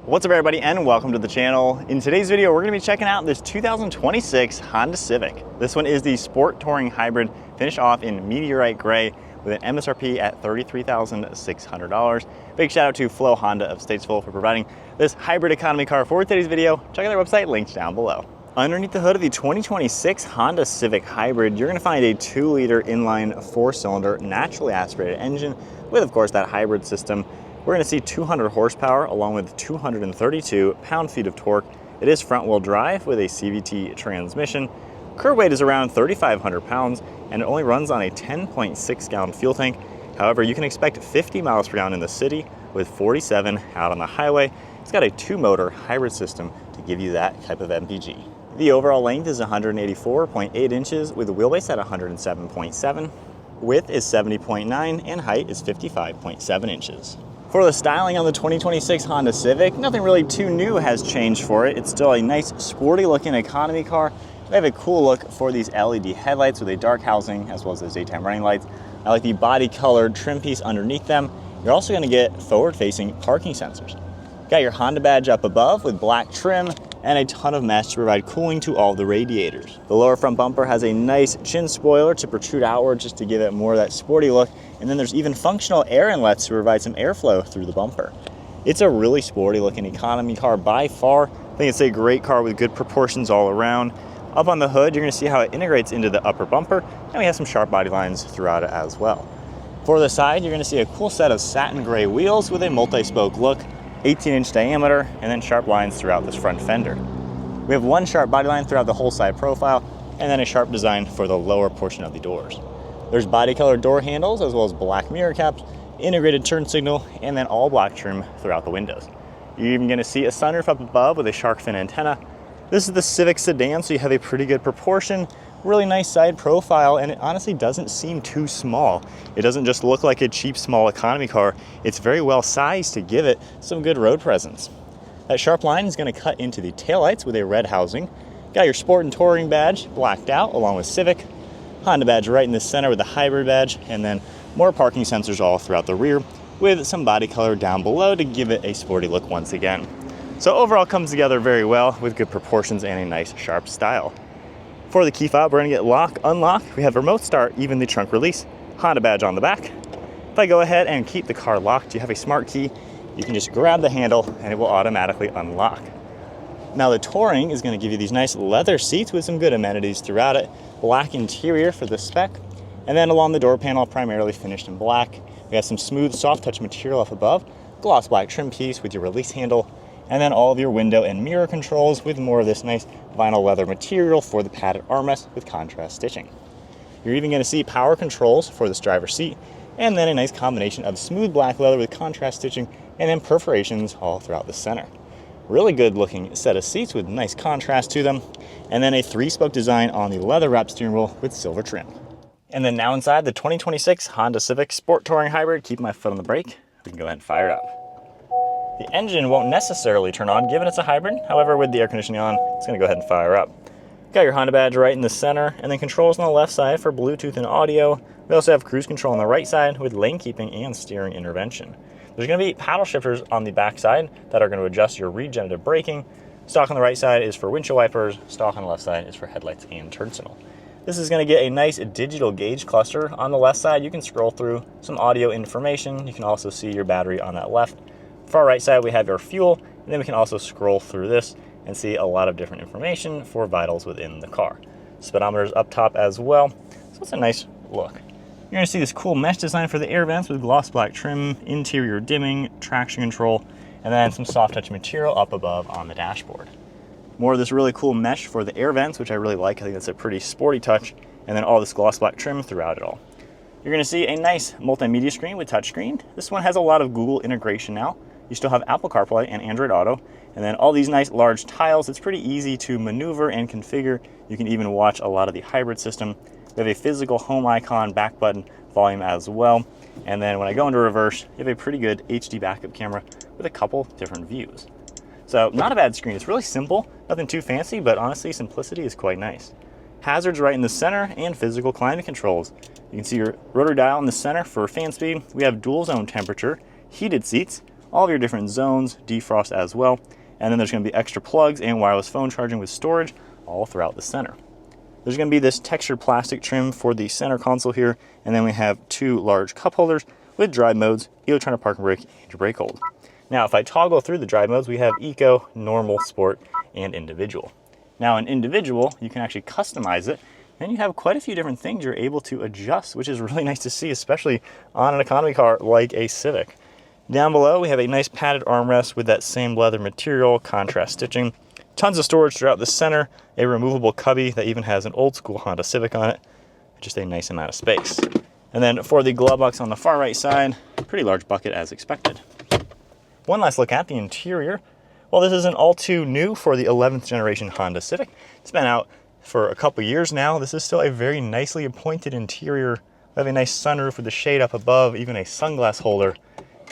What's up everybody and welcome to the channel. In today's video, we're gonna be checking out this 2026 Honda Civic. This one is the Sport Touring Hybrid, finished off in meteorite gray with an MSRP at $33,600. Big shout out to Flo Honda of Statesville for providing this hybrid economy car for today's video. Check out their website, linked down below. Underneath the hood of the 2026 Honda Civic Hybrid, you're gonna find a 2-liter inline 4-cylinder naturally aspirated engine with, of course, that hybrid system. We're going to see 200 horsepower along with 232 pound-feet of torque. It is front-wheel drive with a CVT transmission. Curb weight is around 3,500 pounds, and it only runs on a 10.6-gallon fuel tank. However, you can expect 50 miles per gallon in the city with 47 out on the highway. It's got a 2-motor hybrid system to give you that type of MPG. The overall length is 184.8 inches with a wheelbase at 107.7. Width is 70.9 and height is 55.7 inches. For the styling on the 2026 Honda Civic, nothing really too new has changed for it. It's still a nice sporty looking economy car. They have a cool look for these LED headlights with a dark housing as well as those daytime running lights. I like the body colored trim piece underneath them. You're also going to get forward facing parking sensors. Got your Honda badge up above with black trim and a ton of mesh to provide cooling to all the radiators. The lower front bumper has a nice chin spoiler to protrude outward just to give it more of that sporty look. And then there's even functional air inlets to provide some airflow through the bumper. It's a really sporty looking economy car by far. I think it's a great car with good proportions all around. Up on the hood, you're gonna see how it integrates into the upper bumper, and we have some sharp body lines throughout it as well. For the side, you're gonna see a cool set of satin gray wheels with a multi-spoke look, 18-inch diameter, and then sharp lines throughout this front fender. We have one sharp body line throughout the whole side profile, and then a sharp design for the lower portion of the doors. There's body colored door handles as well as black mirror caps, integrated turn signal, and then all black trim throughout the windows. You're even gonna see a sunroof up above with a shark fin antenna. This is the Civic sedan, so you have a pretty good proportion, really nice side profile, and it honestly doesn't seem too small. It doesn't just look like a cheap small economy car. It's very well sized to give it some good road presence. That sharp line is gonna cut into the taillights with a red housing. Got your Sport and Touring badge blacked out along with Civic. Honda badge right in the center with the hybrid badge, and then more parking sensors all throughout the rear with some body color down below to give it a sporty look once again. So overall comes together very well with good proportions and a nice sharp style. For the key fob, we're gonna get lock, unlock. We have remote start, even the trunk release, Honda badge on the back. If I go ahead and keep the car locked, you have a smart key. You can just grab the handle and it will automatically unlock. Now the Touring is gonna give you these nice leather seats with some good amenities throughout it. Black interior for the spec. And then along the door panel, primarily finished in black. We have some smooth, soft touch material up above, gloss black trim piece with your release handle, and then all of your window and mirror controls with more of this nice vinyl leather material for the padded armrest with contrast stitching. You're even gonna see power controls for this driver's seat, and then a nice combination of smooth black leather with contrast stitching, and then perforations all throughout the center. Really good looking set of seats with nice contrast to them, and then a 3-spoke design on the leather wrapped steering wheel with silver trim. And then now inside the 2026 Honda Civic Sport Touring Hybrid, keep my foot on the brake, we can go ahead and fire it up. The engine won't necessarily turn on given it's a hybrid, however with the air conditioning on, it's gonna go ahead and fire up. Got your Honda badge right in the center, and then controls on the left side for Bluetooth and audio. We also have cruise control on the right side with lane keeping and steering intervention. There's gonna be paddle shifters on the back side that are gonna adjust your regenerative braking. Stock on the right side is for windshield wipers, stock on the left side is for headlights and turn signal. This is gonna get a nice digital gauge cluster. On the left side, you can scroll through some audio information. You can also see your battery on that left. Far right side, we have your fuel, and then we can also scroll through this and see a lot of different information for vitals within the car. Speedometer's up top as well, so it's a nice look. You're gonna see this cool mesh design for the air vents with gloss black trim, interior dimming, traction control, and then some soft touch material up above on the dashboard. More of this really cool mesh for the air vents, which I really like. I think that's a pretty sporty touch, and then all this gloss black trim throughout it all. You're gonna see a nice multimedia screen with touchscreen. This one has a lot of Google integration now. You still have Apple CarPlay and Android Auto, and then all these nice large tiles. It's pretty easy to maneuver and configure. You can even watch a lot of the hybrid system. We have a physical home icon, back button, volume as well. And then when I go into reverse, you have a pretty good HD backup camera with a couple different views. So not a bad screen. It's really simple, nothing too fancy, but honestly, simplicity is quite nice. Hazards right in the center and physical climate controls. You can see your rotary dial in the center for fan speed. We have dual zone temperature, heated seats, all of your different zones, defrost as well. And then there's going to be extra plugs and wireless phone charging with storage all throughout the center. There's going to be this textured plastic trim for the center console here, and then we have 2 large cup holders with drive modes, electronic parking brake, and your brake hold. Now, if I toggle through the drive modes, we have Eco, Normal, Sport, and Individual. Now, in Individual, you can actually customize it, and you have quite a few different things you're able to adjust, which is really nice to see, especially on an economy car like a Civic. Down below, we have a nice padded armrest with that same leather material, contrast stitching, tons of storage throughout the center, a removable cubby that even has an old school Honda Civic on it, just a nice amount of space. And then for the glove box on the far right side, pretty large bucket as expected. One last look at the interior. Well, this isn't all too new for the 11th generation Honda Civic. It's been out for a couple years now. This is still a very nicely appointed interior. We have a nice sunroof with the shade up above, even a sunglass holder.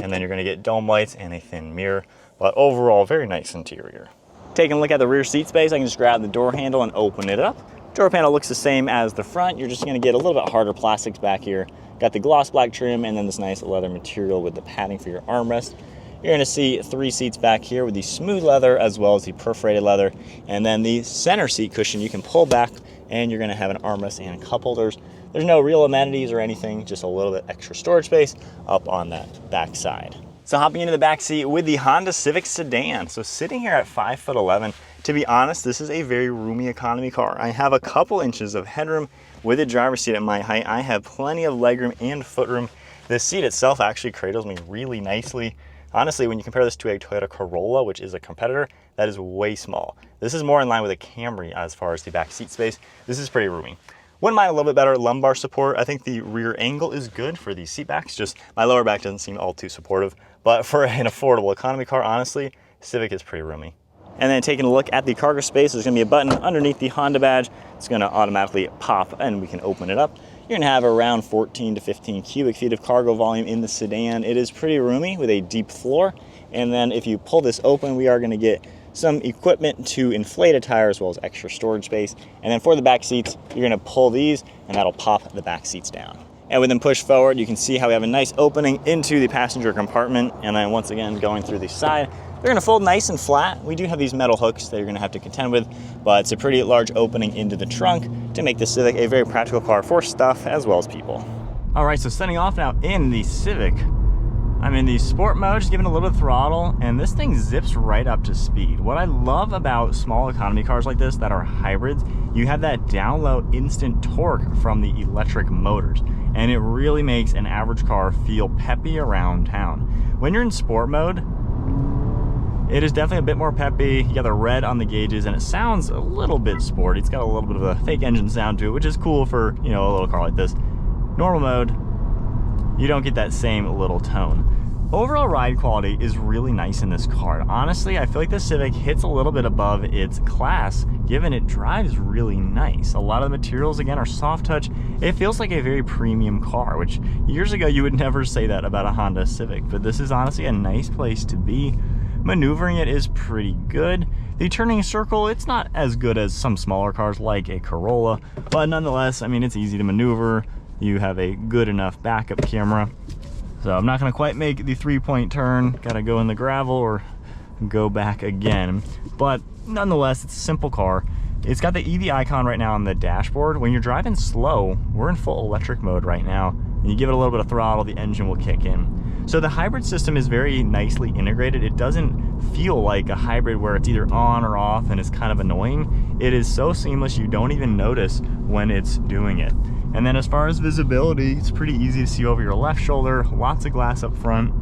And then you're going to get dome lights and a thin mirror. But overall, very nice interior. Taking a look at the rear seat space, I can just grab the door handle and open it up. Door panel looks the same as the front. You're just going to get a little bit harder plastics back here. Got the gloss black trim and then this nice leather material with the padding for your armrest. You're going to see 3 seats back here with the smooth leather as well as the perforated leather. And then the center seat cushion you can pull back, and you're going to have an armrest and cup holders. There's no real amenities or anything, just a little bit extra storage space up on that back side. So hopping into the back seat with the Honda Civic sedan. So sitting here at 5'11", to be honest, this is a very roomy economy car. I have a couple inches of headroom with the driver's seat at my height. I have plenty of legroom and footroom. The seat itself actually cradles me really nicely. Honestly, when you compare this to a Toyota Corolla, which is a competitor, that is way small. This is more in line with a Camry as far as the back seat space. This is pretty roomy. Wouldn't mind a little bit better lumbar support. I think the rear angle is good for these seat backs. Just my lower back doesn't seem all too supportive. But for an affordable economy car, honestly, Civic is pretty roomy. And then taking a look at the cargo space, there's gonna be a button underneath the Honda badge. It's gonna automatically pop and we can open it up. You're gonna have around 14 to 15 cubic feet of cargo volume in the sedan. It is pretty roomy with a deep floor. And then if you pull this open, we are gonna get some equipment to inflate a tire as well as extra storage space. And then for the back seats, you're gonna pull these and that'll pop the back seats down. And with them pushed forward, you can see how we have a nice opening into the passenger compartment. And then once again, going through the side, they're gonna fold nice and flat. We do have these metal hooks that you're gonna have to contend with, but it's a pretty large opening into the trunk to make the Civic a very practical car for stuff as well as people. All right, so setting off now in the Civic. I'm in the sport mode, just giving a little throttle, and this thing zips right up to speed. What I love about small economy cars like this that are hybrids, you have that down low instant torque from the electric motors, and it really makes an average car feel peppy around town. When you're in sport mode, it is definitely a bit more peppy. You got the red on the gauges, and it sounds a little bit sporty. It's got a little bit of a fake engine sound to it, which is cool for, you know, a little car like this. Normal mode, you don't get that same little tone. Overall ride quality is really nice in this car. Honestly, I feel like the Civic hits a little bit above its class, given it drives really nice. A lot of the materials, again, are soft touch. It feels like a very premium car, which years ago you would never say that about a Honda Civic, but this is honestly a nice place to be. Maneuvering it is pretty good. The turning circle, it's not as good as some smaller cars like a Corolla, but nonetheless, I mean, it's easy to maneuver. You have a good enough backup camera. So I'm not gonna quite make the 3-point turn. Gotta go in the gravel or go back again. But nonetheless, it's a simple car. It's got the EV icon right now on the dashboard. When you're driving slow, we're in full electric mode right now. And you give it a little bit of throttle, the engine will kick in. So the hybrid system is very nicely integrated. It doesn't feel like a hybrid where it's either on or off and it's kind of annoying. It is so seamless, you don't even notice when it's doing it. And then as far as visibility, it's pretty easy to see over your left shoulder, lots of glass up front,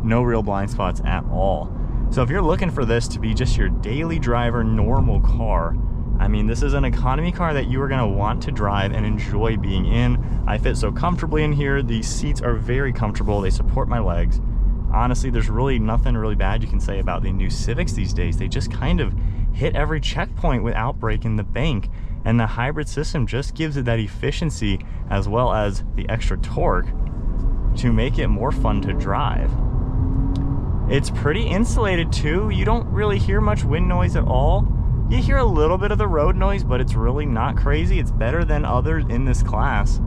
no real blind spots at all. So if you're looking for this to be just your daily driver, normal car, I mean, this is an economy car that you are gonna want to drive and enjoy being in. I fit so comfortably in here. These seats are very comfortable. They support my legs. Honestly, there's really nothing really bad you can say about the new Civics these days. They just kind of hit every checkpoint without breaking the bank. And the hybrid system just gives it that efficiency as well as the extra torque to make it more fun to drive. It's pretty insulated too. You don't really hear much wind noise at all. You hear a little bit of the road noise, but it's really not crazy. It's better than others in this class.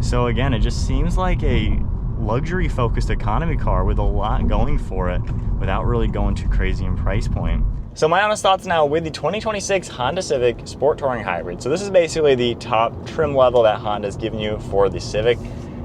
So again, it just seems like a luxury focused economy car with a lot going for it without really going too crazy in price point. So my honest thoughts now with the 2026 Honda Civic Sport Touring Hybrid. So this is basically the top trim level that Honda's given you for the Civic.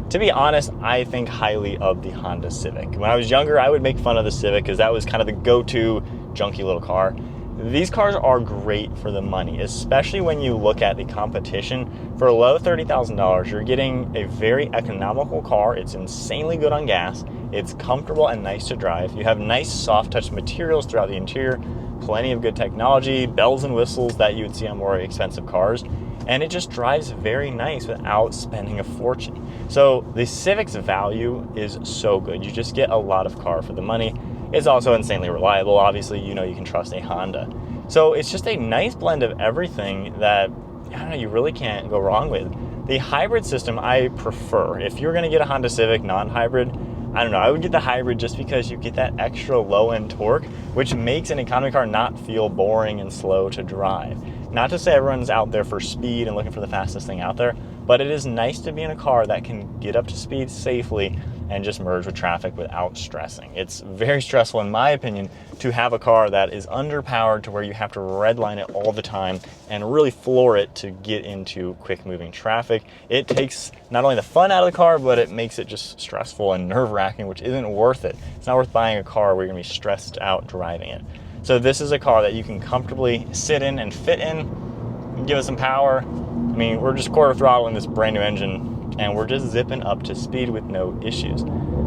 To be honest, I think highly of the Honda Civic. When I was younger, I would make fun of the Civic because that was kind of the go-to junky little car. These cars are great for the money, especially when you look at the competition. For low $30,000, you're getting a very economical car. It's insanely good on gas. It's comfortable and nice to drive. You have nice soft touch materials throughout the interior, plenty of good technology, bells and whistles that you would see on more expensive cars. And it just drives very nice without spending a fortune. So the Civic's value is so good. You just get a lot of car for the money. It's also insanely reliable. Obviously, you know you can trust a Honda. So it's just a nice blend of everything that, I don't know, you really can't go wrong with. The hybrid system I prefer. If you're gonna get a Honda Civic non-hybrid, I don't know, I would get the hybrid just because you get that extra low-end torque, which makes an economy car not feel boring and slow to drive. Not to say everyone's out there for speed and looking for the fastest thing out there, but it is nice to be in a car that can get up to speed safely and just merge with traffic without stressing. It's very stressful, in my opinion, to have a car that is underpowered to where you have to redline it all the time and really floor it to get into quick moving traffic. It takes not only the fun out of the car, but it makes it just stressful and nerve-wracking, which isn't worth it. It's not worth buying a car where you're gonna be stressed out driving it. So this is a car that you can comfortably sit in and fit in, give it some power. I mean, we're just quarter throttle in this brand new engine and we're just zipping up to speed with no issues.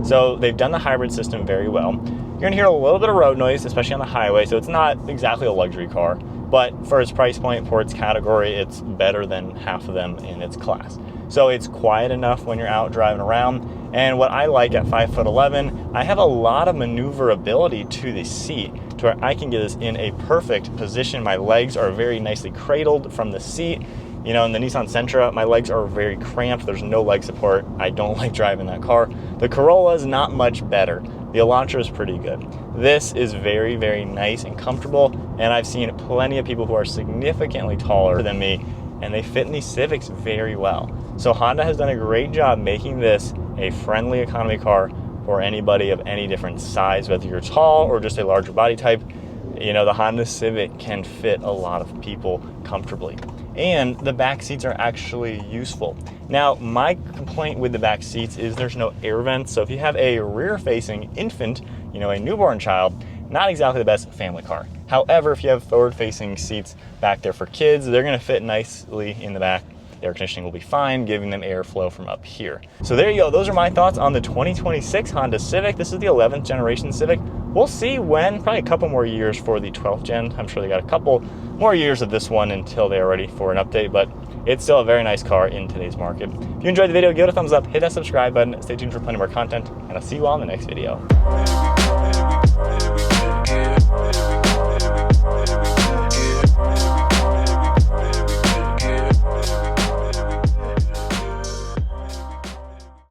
So they've done the hybrid system very well. You're gonna hear a little bit of road noise, especially on the highway, so it's not exactly a luxury car, but for its price point, for its category, it's better than half of them in its class. So it's quiet enough when you're out driving around. And what I like at 5'11", I have a lot of maneuverability to the seat to where I can get this in a perfect position. My legs are very nicely cradled from the seat. You know, in the Nissan Sentra, my legs are very cramped. There's no leg support. I don't like driving that car. The Corolla is not much better. The Elantra is pretty good. This is very, very nice and comfortable, and I've seen plenty of people who are significantly taller than me, and they fit in these Civics very well. So Honda has done a great job making this a friendly economy car for anybody of any different size, whether you're tall or just a larger body type. You know, the Honda Civic can fit a lot of people comfortably. And the back seats are actually useful. Now, my complaint with the back seats is there's no air vents. So if you have a rear-facing infant, you know, a newborn child, not exactly the best family car. However, if you have forward-facing seats back there for kids, they're gonna fit nicely in the back. Air conditioning will be fine, giving them airflow from up here. So there you go. Those are my thoughts on the 2026 Honda Civic. This is the 11th generation Civic. We'll see when, probably a couple more years for the 12th gen. I'm sure they got a couple more years of this one until they're ready for an update, but it's still a very nice car in today's market. If you enjoyed the video, give it a thumbs up, hit that subscribe button, stay tuned for plenty more content, and I'll see you all in the next video.